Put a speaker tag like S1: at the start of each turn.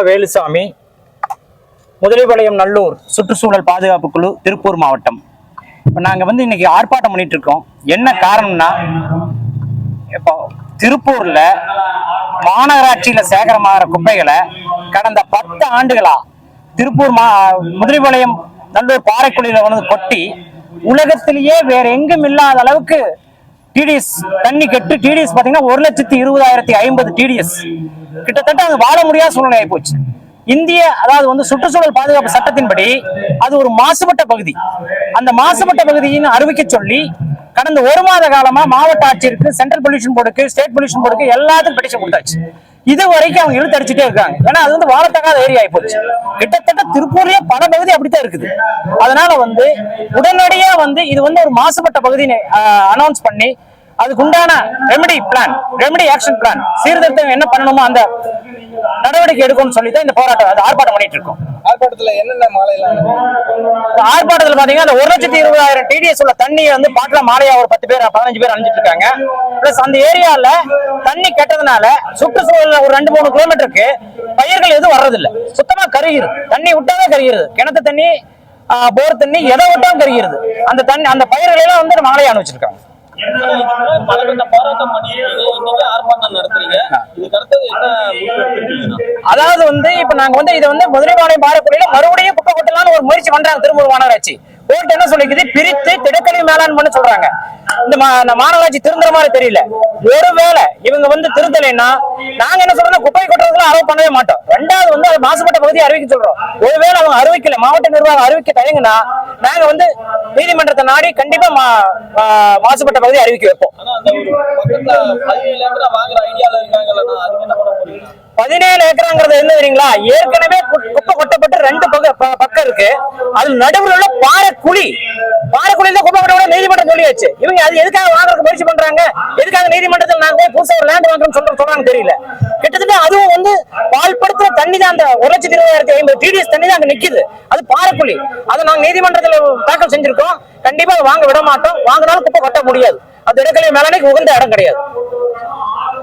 S1: வேலுசாமி, முதலிபாளையம் நல்லூர் சுற்றுச்சூழல் பாதுகாப்பு குழு, திருப்பூர் மாவட்டம். இப்போ நாங்கள் இன்னைக்கு ஆர்ப்பாட்டம் பண்ணிட்டு இருக்கோம். என்ன காரணம்னா, இப்போ திருப்பூர்ல மாநகராட்சியில சேகரமாகிற குப்பைகளை கடந்த 10 ஆண்டுகளா திருப்பூர் முதலிபாளையம் நல்லூர் பாறைக்குழியில கொட்டி உலகத்திலேயே வேற எங்கும் இல்லாத அளவுக்கு டிடிஎஸ் தண்ணி கெட்டு டிடிஎஸ் பாத்தீங்கன்னா 1,20,050 டிடிஎஸ் கிட்டத்தட்ட அது வாழ முடியாத சூழ்நிலை ஆகி போச்சு. அதாவது சுற்றுச்சூழல் பாதுகாப்பு சட்டத்தின்படி அது ஒரு மாசுபட்ட பகுதி. அந்த மாசுபட்ட பகுதியின் அறிவிக்க சொல்லி கடந்த 1 மாத காலமா மாவட்ட ஆட்சியருக்கு, சென்ட்ரல் பொல்யூஷன் போர்டுக்கு, ஸ்டேட் பொல்யூஷன் போர்டுக்கு எல்லாத்துக்கும் பெட்டிஷன் கொடுத்தாச்சு. இது வரைக்கும் அவங்க இழுத்தடிச்சுட்டே இருக்காங்க. ஏன்னா அது வாழத்தக்காத ஏரியா ஆகி போச்சு. கிட்டத்தட்ட திருப்பூர்லயே பல பகுதி அப்படித்தான் இருக்குது. அதனால உடனடியா இது ஒரு மாசுபட்ட பகுதியை அனௌன்ஸ் பண்ணி அதுக்குண்டான ரெமெடி ஆக்ஷன் பிளான், சீர்திருத்தம் என்ன பண்ணணுமோ அந்த நடவடிக்கை எடுக்கணும்னு சொல்லி தான் இந்த போராட்டம் ஆர்ப்பாட்டம் பண்ணிட்டு இருக்கோம்.
S2: ஆர்ப்பாட்டத்துல என்னென்ன மாலையெல்லாம்
S1: ஆர்ப்பாட்டத்துல பாத்தீங்கன்னா அந்த 1,20,000 டிடிஎஸ் உள்ள தண்ணியை பாட்டில மாலையா ஒரு 10 பேர் 15 பேர் அணிஞ்சிட்டு இருக்காங்க. பிளஸ் அந்த ஏரியால தண்ணி கெட்டதுனால சுற்றுச்சூழல் ஒரு 2-3 கிலோமீட்டருக்கு பயிர்கள் எதுவும் வர்றதில்லை. சுத்தமா கருகிறது. தண்ணி விட்டாதான் கருகிறது. கிணத்து தண்ணி, போர் தண்ணி எதை விட்டாலும் கருகிறது. அந்த பயிர்கள் எல்லாம் மாலையா அணிச்சிருக்காங்க. அதாவது இப்ப நாங்க இதை முதலிபாளையம் பாறைக்குழியில மறுபடியும் குப்பை கொட்டலாம்னு ஒரு முயற்சி பண்றாங்க திருப்பூர் மாநகராட்சி. கோர்ட் என்ன சொல்லிக்குது, பிரித்து திடக்கழிவு மேலாண்மை பண்ண சொல்றாங்க. இந்த மாநகராட்சி திருந்துற மாதிரி தெரியல. ஒருவேளை இவங்க திருத்தலைன்னா நாங்க என்ன சொல்றோம், குப்பை கொட்டுறதுல அலோவ் பண்ணவே மாட்டோம். ரெண்டாவது அது மாசுபட்ட பகுதியை அறிவிக்க சொல்றோம். ஒருவேளை அவங்க அறிவிக்கல, மாவட்ட நிர்வாகம் அறிவிக்க தயங்குனா நாங்க நீதிமன்றத்தை நாடி கண்டிப்பா மாசுபட்ட பகுதியை அறிவிக்க வைப்போம். 17 ஏக்கராங்கிறது என்ன தெரியுங்களா, ஏற்கனவே குப்பை கொட்டப்பட்டு 2 பக்கம் இருக்கு. அது நடுவில் உள்ள பாறைக்குழியில குப்பை கொட்ட நீதிமன்றம் சொல்லியாச்சு. இவங்க அது எதுக்காக வாங்குறதுக்கு முயற்சி பண்றாங்க, எதுக்காக நீதிமன்றத்தில் நாங்க புதுசா ஒரு லேண்ட் வாங்கணும்னு சொல்றாங்க தெரியல. கிட்டத்தட்ட அதுவும் பால்படுத்துற தண்ணி தான், அந்த 1,20,050 டிடிஎஸ் தண்ணி தான் அங்க நிக்குது. அது பாறைக்குழி. அதை நாங்க நீதிமன்றத்தில் தாக்கல் செஞ்சிருக்கோம். கண்டிப்பா வாங்க விட மாட்டோம். வாங்கினாலும் குப்பை கொட்ட முடியாது. அது இடக்கழிவு மேலாண்மைக்கு உகந்த இடம் கிடையாது.